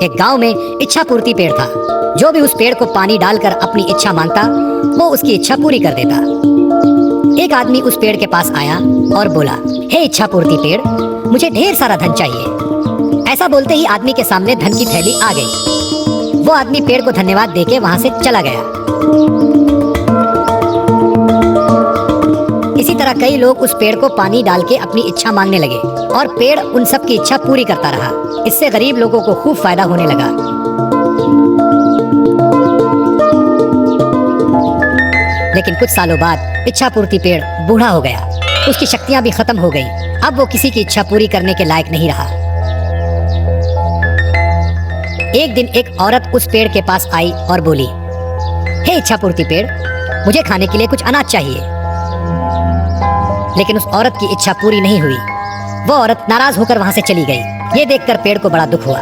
एक गांव में इच्छा पूर्ति पेड़ था। जो भी उस पेड़ को पानी डालकर अपनी इच्छा मांगता, वो उसकी इच्छा पूरी कर देता। एक आदमी उस पेड़ के पास आया और बोला, हे इच्छा पूर्ति पेड़, मुझे ढेर सारा धन चाहिए। ऐसा बोलते ही आदमी के सामने धन की थैली आ गई। वो आदमी पेड़ को धन्यवाद देके वहां से चला गया। इसी तरह कई लोग उस पेड़ को पानी डाल के अपनी इच्छा मांगने लगे और पेड़ उन सब की इच्छा पूरी करता रहा। इससे गरीब लोगों को खूब फायदा होने लगा। लेकिन कुछ सालों बाद इच्छा पूर्ति पेड़ बूढ़ा हो गया। उसकी शक्तियां भी खत्म हो गई। अब वो किसी की इच्छा पूरी करने के लायक नहीं रहा। एक दिन एक औरत उस पेड़ के पास आई और बोली, हे इच्छा पूर्ति पेड़, मुझे खाने के लिए कुछ अनाज चाहिए। लेकिन उस औरत की इच्छा पूरी नहीं हुई। वो औरत नाराज होकर वहां से चली गई। ये देखकर पेड़ को बड़ा दुख हुआ।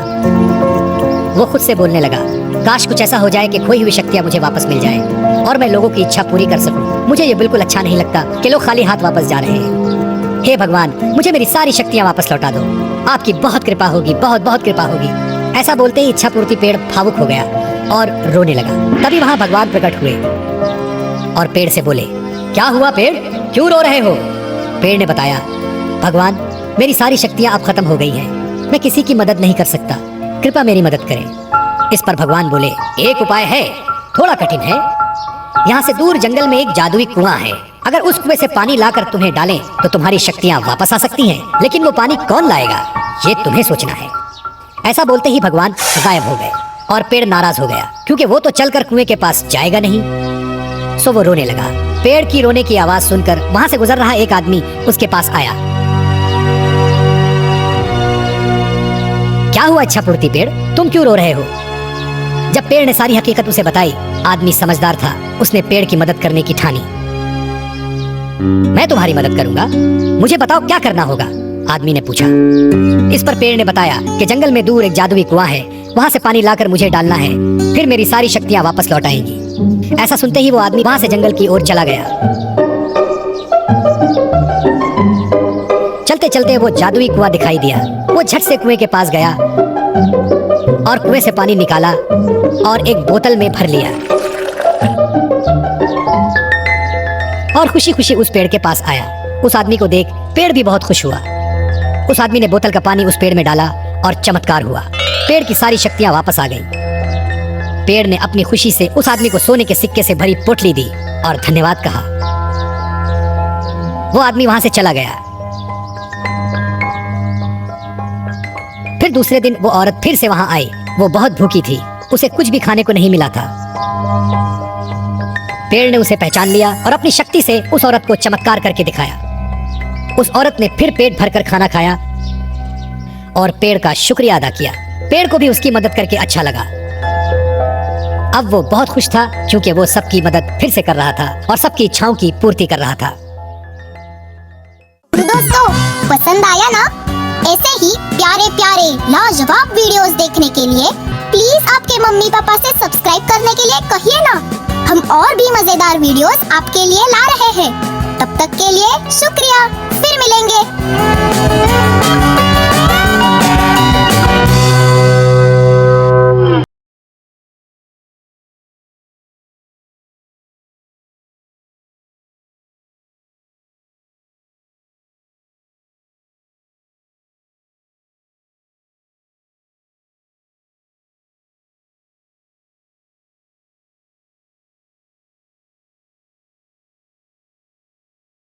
वो खुद से बोलने लगा, काश कुछ ऐसा हो जाए कि खोई हुई शक्तियां मुझे वापस मिल जाए और मैं लोगों की इच्छा पूरी कर सकूं। मुझे ये बिल्कुल अच्छा नहीं लगता कि लोग खाली हाथ वापस जा रहे हैं। हे भगवान, मुझे मेरी सारी शक्तियां वापस लौटा दो। आपकी बहुत कृपा होगी, बहुत बहुत कृपा होगी। ऐसा बोलते ही इच्छा पूर्ति पेड़ भावुक हो गया और रोने लगा। तभी वहां भगवान प्रकट हुए और पेड़ से बोले, क्या हुआ पेड़, क्यों रो रहे हो? पेड़ ने बताया, भगवान, मेरी सारी शक्तियां अब खत्म हो गई हैं। मैं किसी की मदद नहीं कर सकता, कृपया मेरी मदद करें। इस पर भगवान बोले, एक उपाय है, थोड़ा कठिन है। यहाँ से दूर जंगल में एक जादुई कुआं है। अगर उस कुएं से पानी लाकर तुम्हें डालें तो तुम्हारी शक्तियाँ वापस आ सकती हैं। लेकिन वो पानी कौन लाएगा, ये तुम्हें सोचना है। ऐसा बोलते ही भगवान गायब हो गए और पेड़ नाराज हो गया, क्योंकि वो तो चलकर कुएं के पास जाएगा नहीं। सो वो रोने लगा। पेड़ की रोने की आवाज सुनकर वहां से गुजर रहा एक आदमी उसके पास आया। क्या हुआ इच्छा पूर्ति पेड़, तुम क्यों रो रहे हो? जब पेड़ ने सारी हकीकत उसे बताई, आदमी समझदार था। उसने पेड़ की मदद करने की ठानी। मैं तुम्हारी मदद करूंगा, मुझे बताओ क्या करना होगा? आदमी ने पूछा। इस पर पेड़ ने बताया कि जंगल में दूर एक जादुई कुआं है, वहां से पानी लाकर मुझे डालना है, फिर मेरी सारी शक्तियां वापस लौट आएंगी। ऐसा सुनते ही वो आदमी वहां से जंगल की ओर चला गया। चलते चलते वो जादुई कुआं दिखाई दिया। वो झट से कुएं के पास गया और कुएं से पानी निकाला और एक बोतल में भर लिया और खुशी खुशी उस पेड़ के पास आया। उस आदमी को देख पेड़ भी बहुत खुश हुआ। उस आदमी ने बोतल का पानी उस पेड़ में डाला और चमत्कार हुआ। पेड़ की सारी शक्तियां वापस आ गईं। पेड़ ने अपनी खुशी से उस आदमी को सोने के सिक्के से भरी पोटली दी और धन्यवाद कहा। वो आदमी वहां से चला गया। फिर दूसरे दिन वो औरत फिर से वहां आई। वो बहुत भूखी थी, उसे कुछ भी खाने को नहीं मिला था। पेड़ ने उसे पहचान लिया और अपनी शक्ति से उस औरत को चमत्कार करके दिखाया। उस औरत ने फिर पेट भरकर खाना खाया और पेड़ का शुक्रिया अदा किया। पेड़ को भी उसकी मदद करके अच्छा लगा। अब वो बहुत खुश था, क्योंकि वो सबकी मदद फिर से कर रहा था और सबकी इच्छाओं की पूर्ति कर रहा था। दोस्तों, पसंद आया ना? ऐसे ही प्यारे प्यारे लाजवाब वीडियोस देखने के लिए प्लीज आपके मम्मी पापा से सब्सक्राइब करने के लिए कहिए ना। हम और भी मजेदार वीडियोस आपके लिए ला रहे हैं। तब तक के लिए शुक्रिया, फिर मिलेंगे।